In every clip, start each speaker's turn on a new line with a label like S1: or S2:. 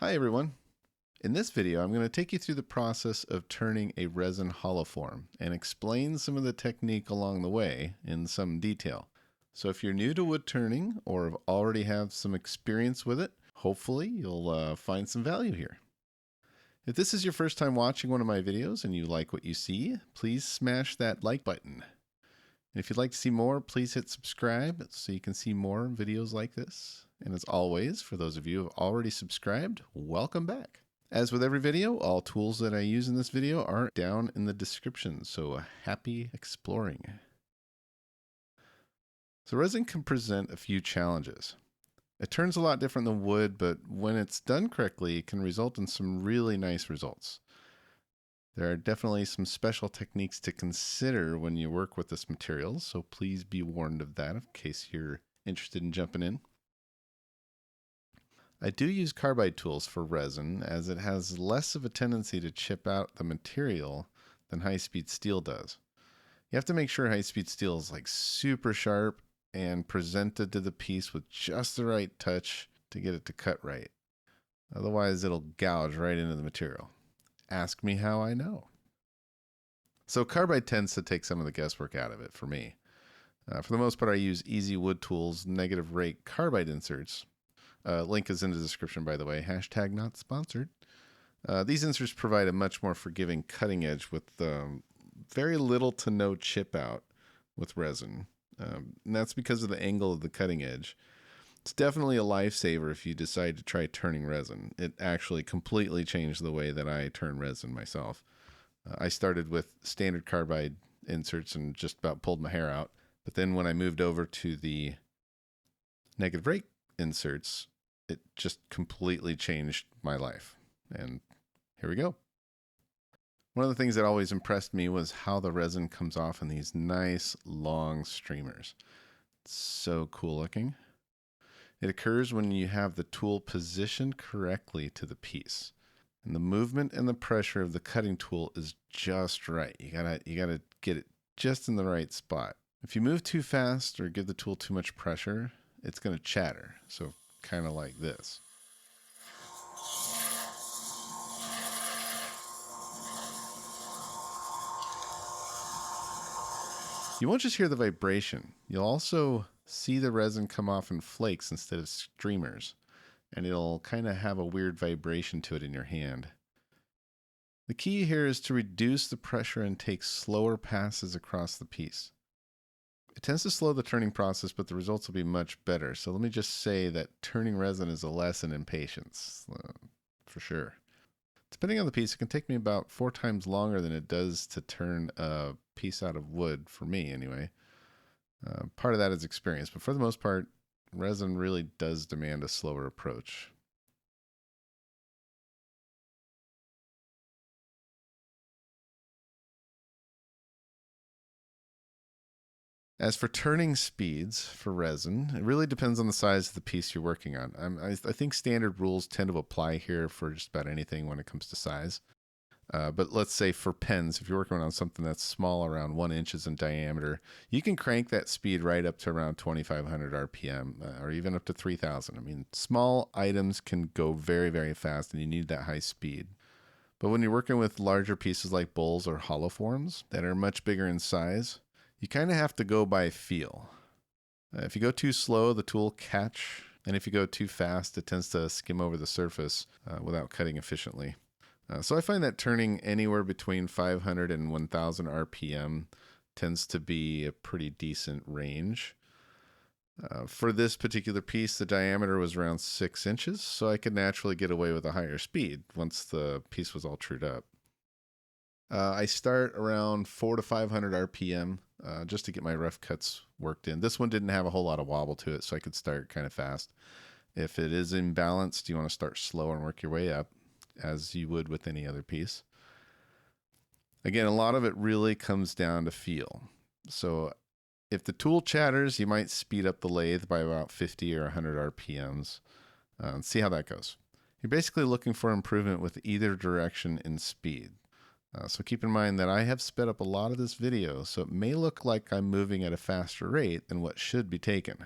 S1: Hi everyone. In this video, I'm going to take you through the process of turning a resin hollow form and explain some of the technique along the way in some detail. So if you're new to wood turning or already have some experience with it, hopefully you'll find some value here. If this is your first time watching one of my videos and you like what you see, please smash that like button. And if you'd like to see more, please hit subscribe so you can see more videos like this. And as always, for those of you who have already subscribed, welcome back. As with every video, all tools that I use in this video are down in the description, so happy exploring. So resin can present a few challenges. It turns a lot different than wood, but when it's done correctly, it can result in some really nice results. There are definitely some special techniques to consider when you work with this material, so please be warned of that in case you're interested in jumping in. I do use carbide tools for resin as it has less of a tendency to chip out the material than high-speed steel does. You have to make sure high-speed steel is like super sharp and presented to the piece with just the right touch to get it to cut right. Otherwise, it'll gouge right into the material. Ask me how I know. So carbide tends to take some of the guesswork out of it for me. For the most part, I use Easy Wood Tools negative rake carbide inserts. Link is in the description, by the way. Hashtag not sponsored. These inserts provide a much more forgiving cutting edge with very little to no chip out with resin. And that's because of the angle of the cutting edge. It's definitely a lifesaver if you decide to try turning resin. It actually completely changed the way that I turn resin myself. I started with standard carbide inserts and just about pulled my hair out. But then when I moved over to the negative rake inserts, it just completely changed my life. And here we go. One of the things that always impressed me was how the resin comes off in these nice long streamers. It's so cool looking. It occurs when you have the tool positioned correctly to the piece. And the movement and the pressure of the cutting tool is just right. You gotta get it just in the right spot. If you move too fast or give the tool too much pressure, it's gonna chatter. So kind of like this. You won't just hear the vibration. You'll also see the resin come off in flakes instead of streamers, and it'll kind of have a weird vibration to it in your hand. The key here is to reduce the pressure and take slower passes across the piece. It tends to slow the turning process, but the results will be much better. So let me just say that turning resin is a lesson in patience, for sure. Depending on the piece, it can take me about 4 times longer than it does to turn a piece out of wood, for me anyway. Part of that is experience, but for the most part, resin really does demand a slower approach. As for turning speeds for resin, it really depends on the size of the piece you're working on. I think standard rules tend to apply here for just about anything when it comes to size. But let's say for pens, if you're working on something that's small, around 1 inches in diameter, you can crank that speed right up to around 2,500 RPM or even up to 3,000. I mean, small items can go very, very fast and you need that high speed. But when you're working with larger pieces like bowls or hollow forms that are much bigger in size, you kind of have to go by feel. If you go too slow, the tool will catch, and if you go too fast, it tends to skim over the surface without cutting efficiently. So I find that turning anywhere between 500 and 1000 RPM tends to be a pretty decent range. For this particular piece, the diameter was around 6 inches, so I could naturally get away with a higher speed once the piece was all trued up. I start around 4 to 500 RPM just to get my rough cuts worked in. This one didn't have a whole lot of wobble to it, so I could start kind of fast. If it is imbalanced, you want to start slow and work your way up, as you would with any other piece. Again, a lot of it really comes down to feel. So if the tool chatters, you might speed up the lathe by about 50 or 100 RPMs and see how that goes. You're basically looking for improvement with either direction in speed. So keep in mind that I have sped up a lot of this video, so it may look like I'm moving at a faster rate than what should be taken.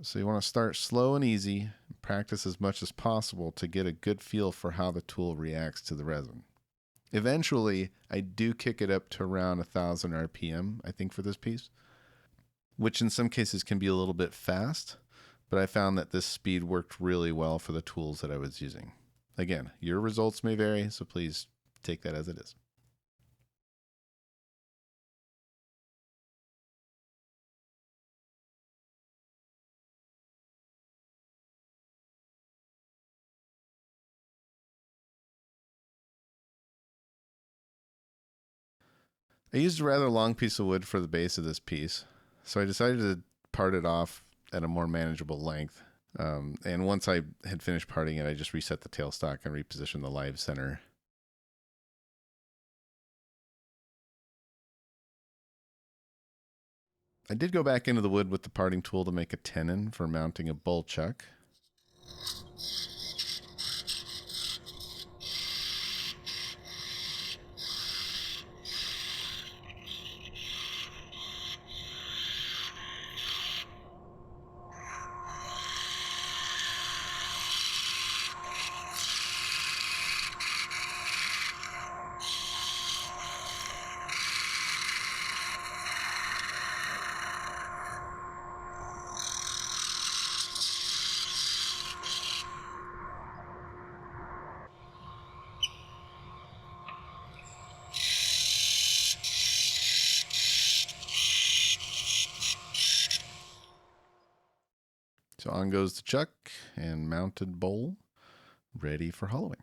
S1: So you want to start slow and easy, practice as much as possible to get a good feel for how the tool reacts to the resin. Eventually, I do kick it up to around 1000 RPM, I think, for this piece, which in some cases can be a little bit fast, but I found that this speed worked really well for the tools that I was using. Again, your results may vary, so please take that as it is. I used a rather long piece of wood for the base of this piece, so I decided to part it off at a more manageable length. And once I had finished parting it, I just reset the tailstock and repositioned the live center. I did go back into the wood with the parting tool to make a tenon for mounting a bull chuck. So on goes the chuck and mounted bowl, ready for hollowing.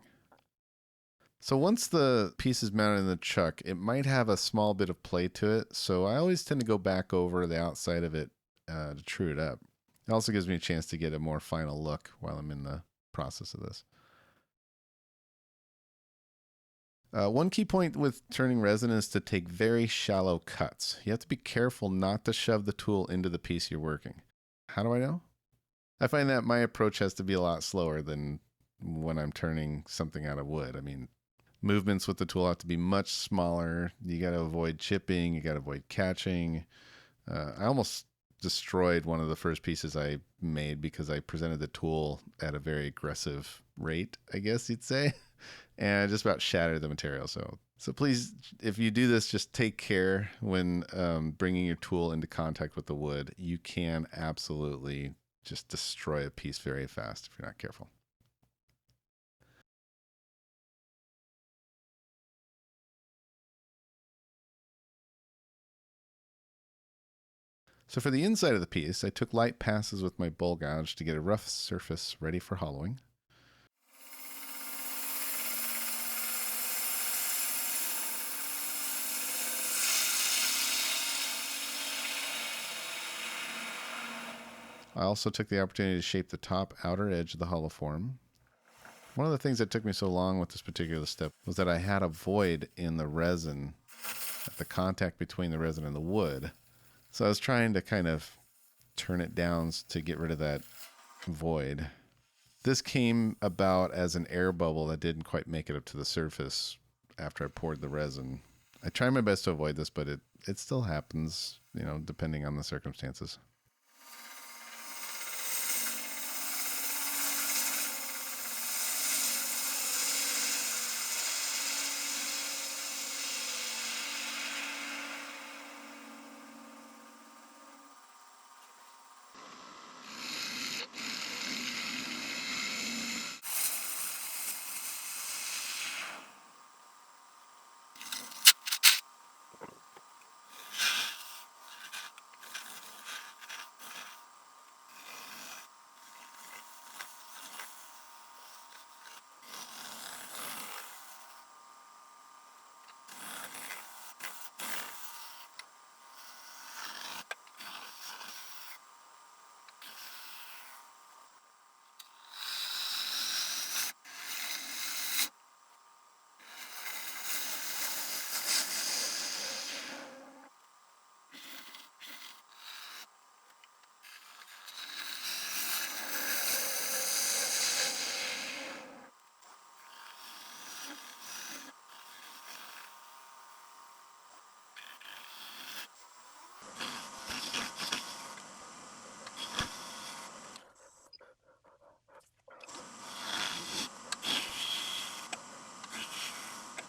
S1: So once the piece is mounted in the chuck, it might have a small bit of play to it, so I always tend to go back over the outside of it to true it up. It also gives me a chance to get a more final look while I'm in the process of this. One key point with turning resin is to take very shallow cuts. You have to be careful not to shove the tool into the piece you're working. How do I know? I find that my approach has to be a lot slower than when I'm turning something out of wood. I mean, movements with the tool have to be much smaller. You got to avoid chipping, you got to avoid catching. I almost destroyed one of the first pieces I made because I presented the tool at a very aggressive rate, I guess you'd say, and I just about shattered the material. So please, if you do this, just take care when bringing your tool into contact with the wood. You can absolutely just destroy a piece very fast if you're not careful. So for the inside of the piece, I took light passes with my bowl gouge to get a rough surface ready for hollowing. I also took the opportunity to shape the top outer edge of the hollow form. One of the things that took me so long with this particular step was that I had a void in the resin at the contact between the resin and the wood. So I was trying to kind of turn it down to get rid of that void. This came about as an air bubble that didn't quite make it up to the surface after I poured the resin. I try my best to avoid this, but it still happens, depending on the circumstances.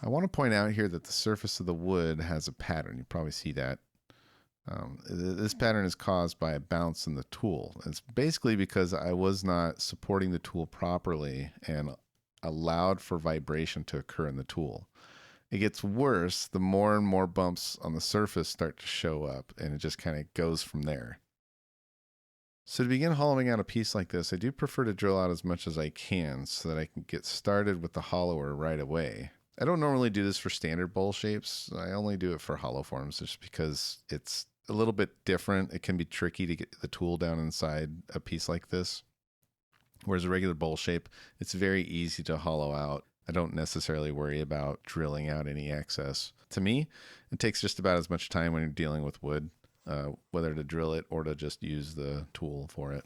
S1: I want to point out here that the surface of the wood has a pattern. You probably see that. This pattern is caused by a bounce in the tool. It's basically because I was not supporting the tool properly and allowed for vibration to occur in the tool. It gets worse the more and more bumps on the surface start to show up, and it just kind of goes from there. So to begin hollowing out a piece like this, I do prefer to drill out as much as I can so that I can get started with the hollower right away. I don't normally do this for standard bowl shapes. I only do it for hollow forms just because it's a little bit different. It can be tricky to get the tool down inside a piece like this. Whereas a regular bowl shape, it's very easy to hollow out. I don't necessarily worry about drilling out any excess. To me, it takes just about as much time when you're dealing with wood, whether to drill it or to just use the tool for it.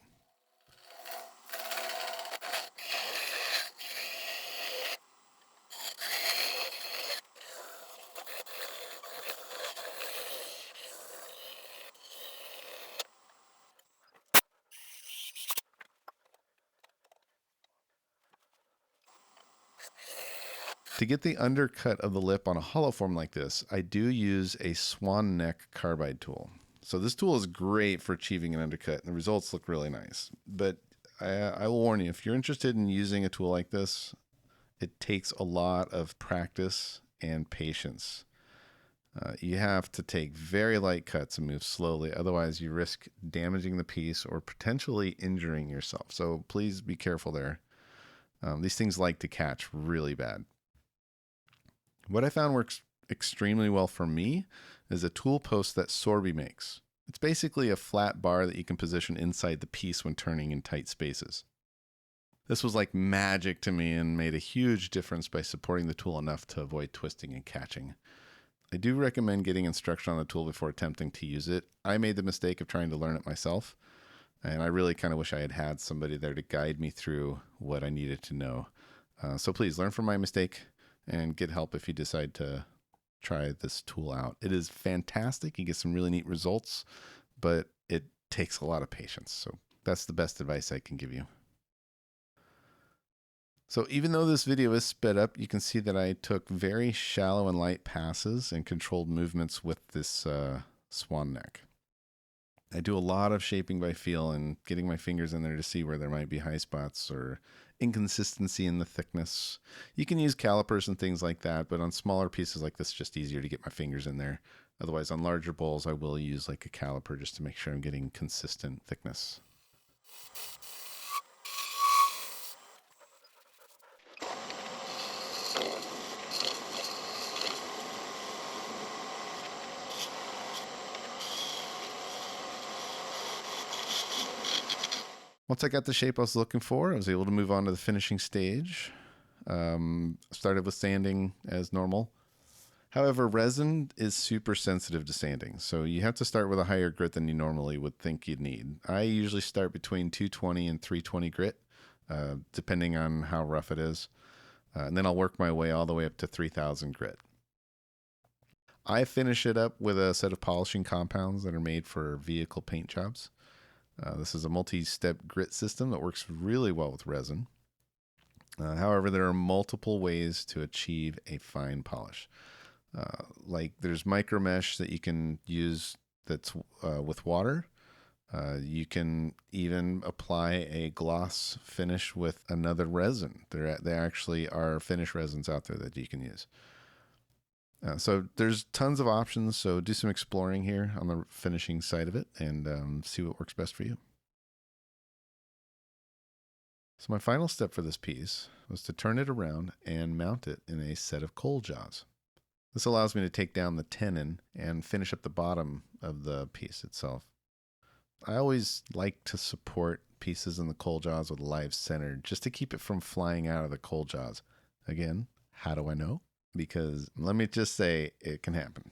S1: To get the undercut of the lip on a hollow form like this, I do use a swan neck carbide tool. So this tool is great for achieving an undercut, and the results look really nice. But I will warn you, if you're interested in using a tool like this, it takes a lot of practice and patience. You have to take very light cuts and move slowly, otherwise you risk damaging the piece or potentially injuring yourself. So please be careful there. These things like to catch really bad. What I found works extremely well for me is a tool post that Sorby makes. It's basically a flat bar that you can position inside the piece when turning in tight spaces. This was like magic to me and made a huge difference by supporting the tool enough to avoid twisting and catching. I do recommend getting instruction on the tool before attempting to use it. I made the mistake of trying to learn it myself, and I really kind of wish I had had somebody there to guide me through what I needed to know. So please learn from my mistake and get help if you decide to try this tool out. It is fantastic. You get some really neat results, but it takes a lot of patience. So that's the best advice I can give you. So even though this video is sped up, you can see that I took very shallow and light passes and controlled movements with this swan neck. I do a lot of shaping by feel and getting my fingers in there to see where there might be high spots or inconsistency in the thickness. You can use calipers and things like that, but on smaller pieces like this, it's just easier to get my fingers in there. Otherwise, on larger bowls, I will use like a caliper just to make sure I'm getting consistent thickness. Once I got the shape I was looking for, I was able to move on to the finishing stage. Started with sanding as normal. However, resin is super sensitive to sanding, so you have to start with a higher grit than you normally would think you'd need. I usually start between 220 and 320 grit, depending on how rough it is. And then I'll work my way all the way up to 3000 grit. I finish it up with a set of polishing compounds that are made for vehicle paint jobs. This is a multi-step grit system that works really well with resin. However, there are multiple ways to achieve a fine polish. Like there's micro mesh that you can use that's with water. You can even apply a gloss finish with another resin. There actually are finish resins out there that you can use. So there's tons of options. So do some exploring here on the finishing side of it and see what works best for you. So my final step for this piece was to turn it around and mount it in a set of coal jaws. This allows me to take down the tenon and finish up the bottom of the piece itself. I always like to support pieces in the coal jaws with a live center just to keep it from flying out of the coal jaws. Again, how do I know? Because let me just say it can happen.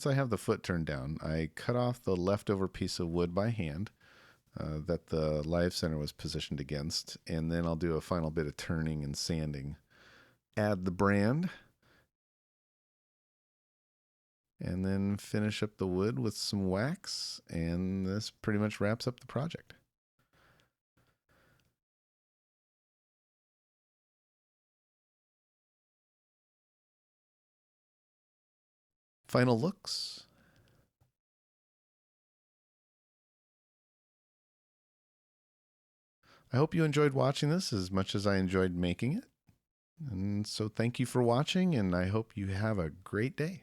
S1: once I have the foot turned down, I cut off the leftover piece of wood by hand that the live center was positioned against, and then I'll do a final bit of turning and sanding. Add the brand, and then finish up the wood with some wax, and this pretty much wraps up the project. Final looks. I hope you enjoyed watching this as much as I enjoyed making it. And so thank you for watching, and I hope you have a great day.